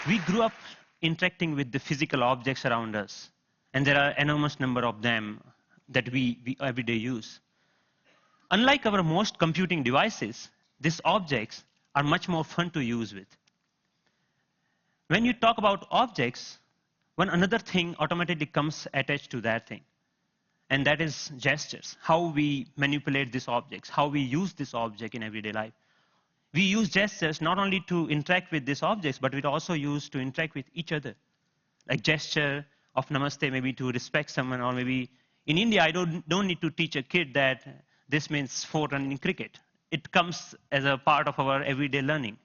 We grew up interacting with the physical objects around us, and there are enormous number of them that we every day use. Unlike our most computing devices, these objects are much more fun to use with. When you talk about objects, one another thing automatically comes attached to that thing, and that is gestures, how we manipulate these objects, how we use this object in everyday life. We use gestures not only to interact with these objects, but we also use to interact with each other. Like gesture of namaste, maybe to respect someone, or maybe in India, I don't need to teach a kid that this means 4 run in cricket. It comes as a part of our everyday learning.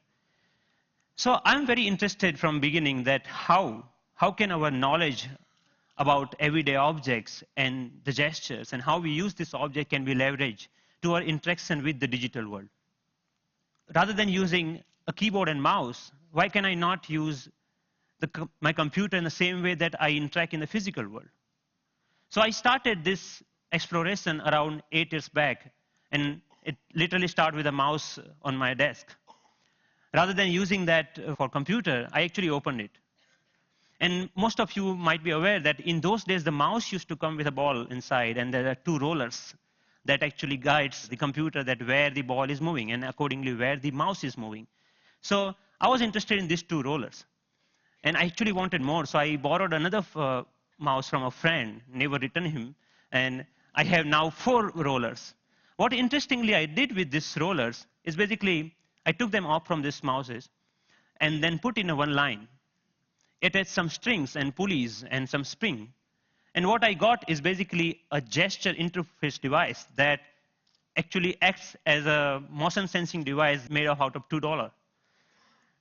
So I'm very interested from beginning that how can our knowledge about everyday objects and the gestures and how we use this object can be leveraged to our interaction with the digital world. Rather than using a keyboard and mouse, why can I not use my computer in the same way that I interact in the physical world? So I started this exploration around 8 years back, and it literally started with a mouse on my desk. Rather than using that for computer, I actually opened it. And most of you might be aware that in those days, the mouse used to come with a ball inside, and there are 2 rollers that actually guides the computer that where the ball is moving and accordingly where the mouse is moving. So I was interested in these 2 rollers. And I actually wanted more, so I borrowed another mouse from a friend, never returned him, and I have now 4 rollers. What interestingly I did with these rollers is basically I took them off from these mouses and then put in a one line. It had some strings and pulleys and some spring. And what I got is basically a gesture interface device that actually acts as a motion sensing device made out of $2.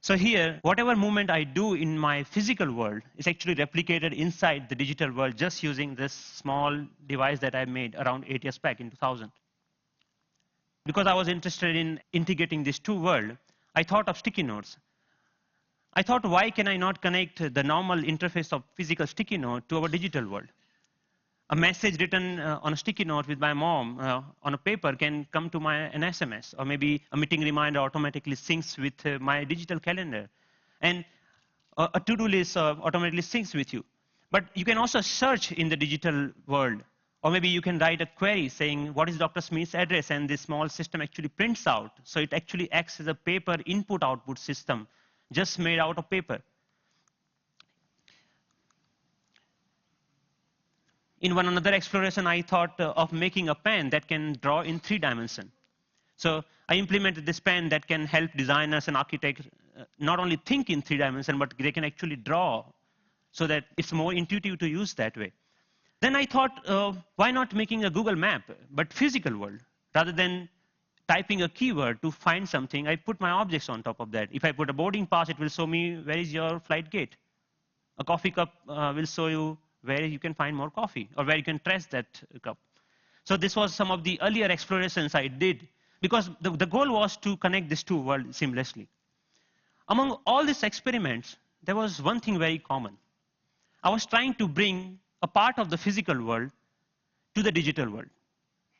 So here, whatever movement I do in my physical world is actually replicated inside the digital world just using this small device that I made around 8 years back in 2000. Because I was interested in integrating these 2 worlds, I thought of sticky notes. I thought, why can I not connect the normal interface of physical sticky note to our digital world? A message written on a sticky note with my mom on a paper can come to an SMS, or maybe a meeting reminder automatically syncs with my digital calendar. And a to-do list automatically syncs with you. But you can also search in the digital world, or maybe you can write a query saying, what is Dr. Smith's address? And this small system actually prints out. So it actually acts as a paper input-output system, just made out of paper. In one another exploration, I thought of making a pen that can draw in 3 dimensions. So I implemented this pen that can help designers and architects not only think in 3 dimensions, but they can actually draw so that it's more intuitive to use that way. Then I thought, why not making a Google map, but physical world? Rather than typing a keyword to find something, I put my objects on top of that. If I put a boarding pass, it will show me where is your flight gate. A coffee cup will show you where you can find more coffee, or where you can trace that cup. So this was some of the earlier explorations I did, because the goal was to connect these 2 worlds seamlessly. Among all these experiments, there was one thing very common. I was trying to bring a part of the physical world to the digital world.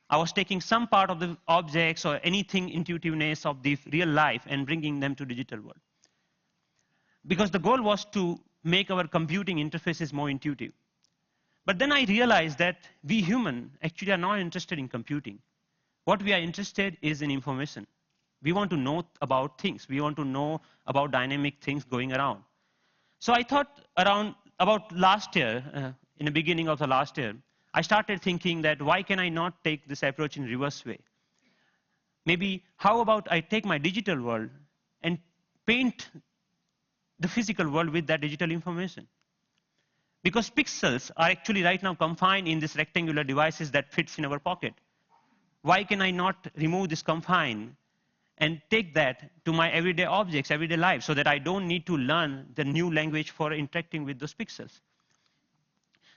I was taking some part of the objects or anything intuitiveness of the real life and bringing them to digital world. Because the goal was to make our computing interfaces more intuitive. But then I realized that we humans actually are not interested in computing. What we are interested is in information. We want to know about things. We want to know about dynamic things going around. So I thought about last year, in the beginning of the last year, I started thinking that why can I not take this approach in reverse way? Maybe how about I take my digital world and paint the physical world with that digital information? Because pixels are actually right now confined in these rectangular devices that fits in our pocket. Why can I not remove this confine and take that to my everyday objects, everyday life, so that I don't need to learn the new language for interacting with those pixels?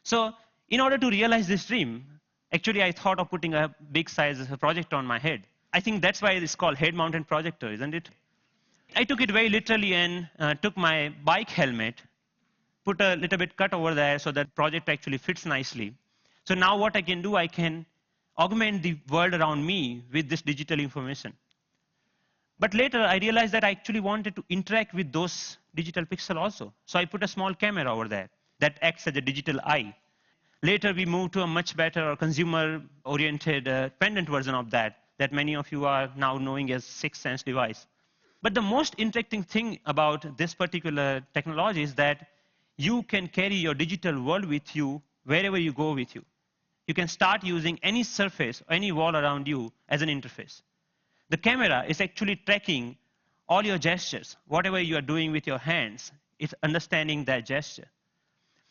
So in order to realize this dream, actually I thought of putting a big size projector on my head. I think that's why it's called head-mounted projector, isn't it? I took it very literally and took my bike helmet, put a little bit cut over there so that project actually fits nicely. So now what I can do, I can augment the world around me with this digital information. But later, I realized that I actually wanted to interact with those digital pixels also. So I put a small camera over there that acts as a digital eye. Later, we moved to a much better consumer-oriented pendant version of that, that many of you are now knowing as SixthSense device. But the most interesting thing about this particular technology is that you can carry your digital world with you wherever you go with you. You can start using any surface, any wall around you as an interface. The camera is actually tracking all your gestures. Whatever you are doing with your hands, it's understanding that gesture.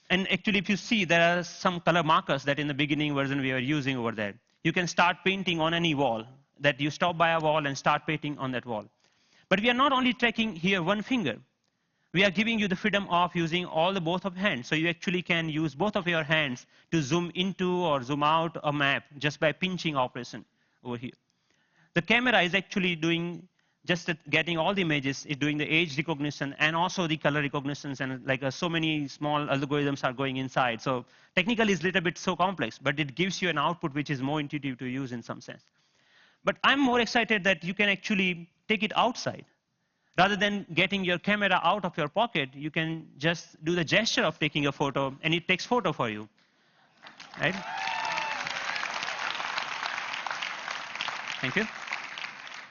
And actually, if you see, there are some color markers that in the beginning version we were using over there. You can start painting on any wall, that you stop by a wall and start painting on that wall. But we are not only tracking here one finger. We are giving you the freedom of using both of hands. So you actually can use both of your hands to zoom into or zoom out a map just by pinching operation over here. The camera is actually doing getting all the images, it's doing the age recognition and also the color recognitions, and like so many small algorithms are going inside. So technically it's a little bit so complex, but it gives you an output which is more intuitive to use in some sense. But I'm more excited that you can actually take it outside. Rather than getting your camera out of your pocket, you can just do the gesture of taking a photo and it takes photo for you, right? Thank you.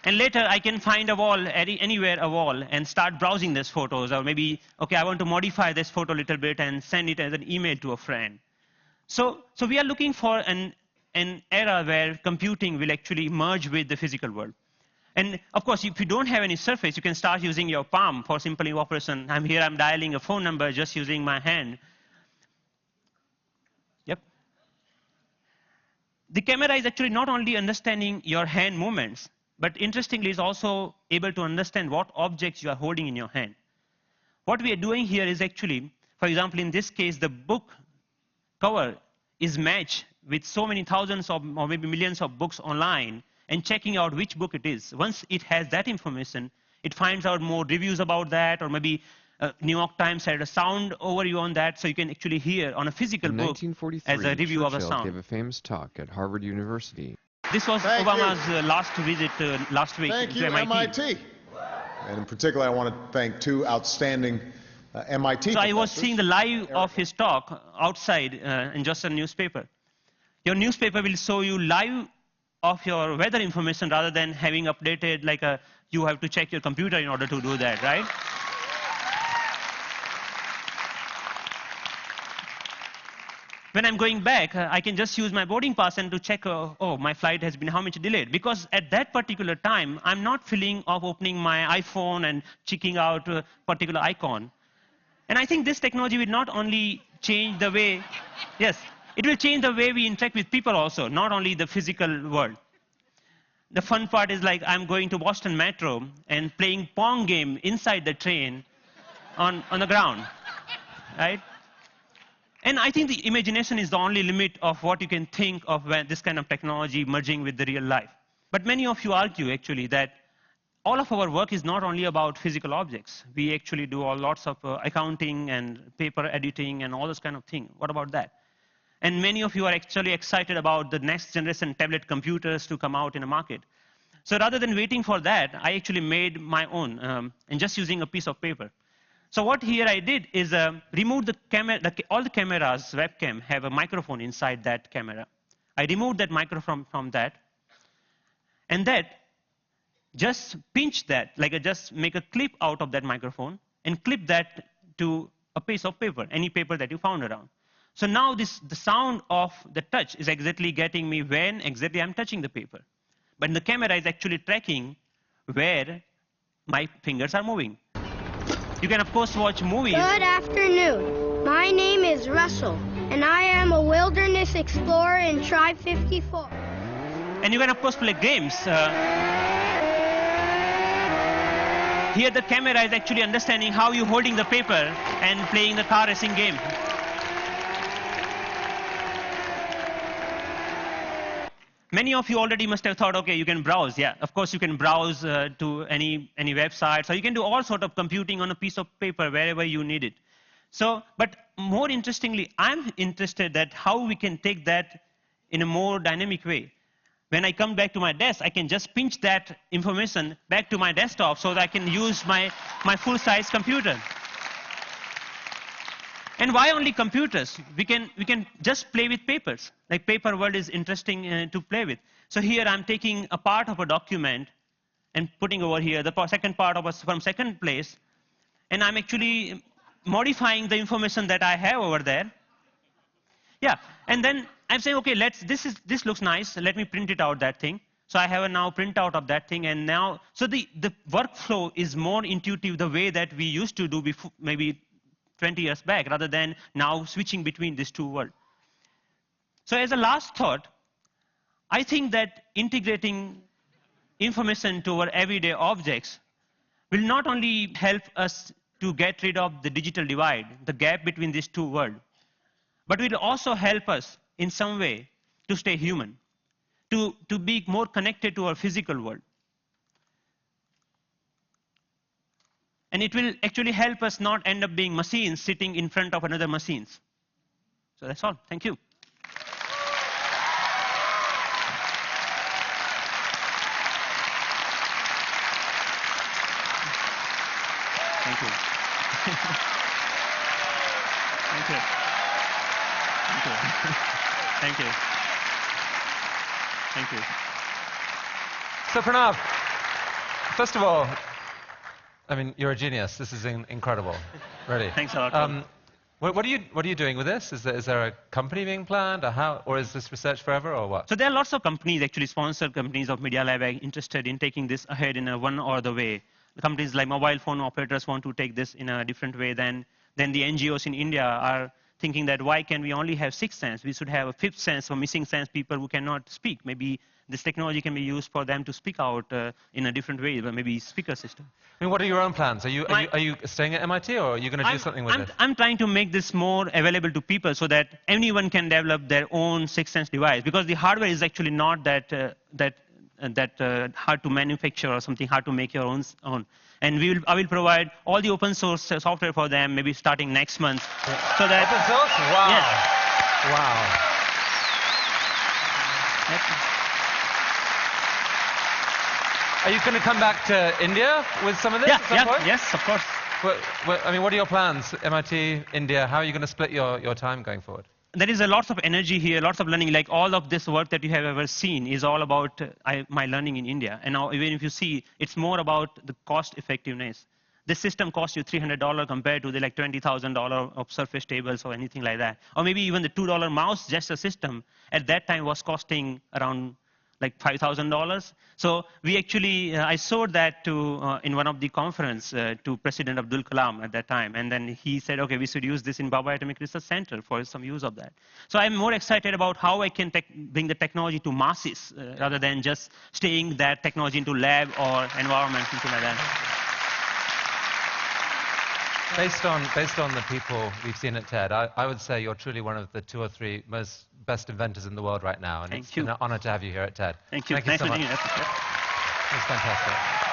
And later, I can find a wall, anywhere a wall, and start browsing these photos. Or maybe, okay, I want to modify this photo a little bit and send it as an email to a friend. So we are looking for an era where computing will actually merge with the physical world. And of course, if you don't have any surface, you can start using your palm for simple operation. I'm here, I'm dialing a phone number just using my hand. Yep. The camera is actually not only understanding your hand movements, but interestingly, is also able to understand what objects you are holding in your hand. What we are doing here is actually, for example, in this case, the book cover is matched with so many thousands of, or maybe millions of books online, and checking out which book it is. Once it has that information, it finds out more reviews about that, or maybe New York Times had a sound overview on that, so you can actually hear on a physical book as a review of a sound. Gave a famous talk at Harvard University. This was Obama's last visit last week to MIT. And in particular, I want to thank two outstanding MIT So I was seeing the live of his talk outside in just a newspaper. Your newspaper will show you live of your weather information rather than having updated like you have to check your computer in order to do that, right? When I'm going back, I can just use my boarding pass and to check, oh, my flight has been how much delayed. Because at that particular time, I'm not feeling of opening my iPhone and checking out a particular icon. And I think this technology will not only change the way, yes, it will change the way we interact with people also, not only the physical world. The fun part is like I'm going to Boston Metro and playing Pong game inside the train on the ground, right? And I think the imagination is the only limit of what you can think of when this kind of technology merging with the real life. But many of you argue, actually, that all of our work is not only about physical objects. We actually do lots of accounting and paper editing and all this kind of thing. What about that? And many of you are actually excited about the next generation tablet computers to come out in the market. So rather than waiting for that, I actually made my own and just using a piece of paper. So what here I did is remove the camera. All the cameras, webcam, have a microphone inside that camera. I removed that microphone from that. And that, just pinch that, like just make a clip out of that microphone and clip that to a piece of paper, any paper that you found around. So now the sound of the touch is exactly getting me when exactly I'm touching the paper. But the camera is actually tracking where my fingers are moving. You can, of course, watch movies. Good afternoon. My name is Russell, and I am a wilderness explorer in Tribe 54. And you can, of course, play games. Here, the camera is actually understanding how you're holding the paper and playing the car racing game. Many of you already must have thought, okay, you can browse. Yeah, of course, you can browse to any website. So you can do all sort of computing on a piece of paper wherever you need it. So, but more interestingly, I'm interested that how we can take that in a more dynamic way. when I come back to my desk, I can just pinch that information back to my desktop so that I can use my full-size computer. And why only computers? We can just play with papers. Like paper world is interesting to play with. So here I'm taking a part of a document and putting over here the second part of from second place, and I'm actually modifying the information that I have over there. Yeah, and then I'm saying, okay, this looks nice. Let me print it out, that thing. So I have a now printout of that thing, and now, so the workflow is more intuitive the way that we used to do before, maybe 20 years back, rather than now switching between these two worlds. So as a last thought, I think that integrating information to our everyday objects will not only help us to get rid of the digital divide, the gap between these two worlds, but will also help us in some way to stay human, to be more connected to our physical world. And it will actually help us not end up being machines sitting in front of another machines. So that's all. Thank you. Thank you. Thank you. Thank you. Thank you. Thank you. So Pranav, first of all, I mean, you're a genius. This is incredible, really. Thanks a lot. What are you doing with this? Is there a company being planned, or is this research forever, or what? So there are lots of companies, actually sponsored companies of Media Lab, interested in taking this ahead in one or the way. The companies like mobile phone operators want to take this in a different way than the NGOs in India are thinking that why can we only have sixth sense? We should have a fifth sense for missing sense people who cannot speak. Maybe this technology can be used for them to speak out in a different way, but maybe speaker system. I mean, what are your own plans? Are you staying at MIT, or are you going to do something with this? I'm trying to make this more available to people so that anyone can develop their own sixth sense device, because the hardware is actually not that hard to manufacture or something, hard to make your own. And I will provide all the open source software for them, maybe starting next month. So that open source? Wow. Yes. Wow. Are you going to come back to India with some of this at some point? Yes, of course. I mean, what are your plans? MIT, India, how are you going to split your time going forward? There is a lot of energy here, lots of learning. Like all of this work that you have ever seen is all about my learning in India. And now, even if you see, it's more about the cost effectiveness. This system costs you $300 compared to the like $20,000 of Surface tables or anything like that. Or maybe even the $2 mouse gesture system at that time was costing around like $5,000. So we actually, I showed that to in one of the conference to President Abdul Kalam at that time, and then he said, okay, we should use this in Bhabha Atomic Research Center for some use of that. So I'm more excited about how I can bring the technology to masses rather than just staying that technology into lab or environment, something like that. Based on the people we've seen at TED, I would say you're truly one of the 2 or 3 best inventors in the world right now. And it's been an honor to have you here at TED. Thank you. Thank you so much. Nice to meet you. It's fantastic.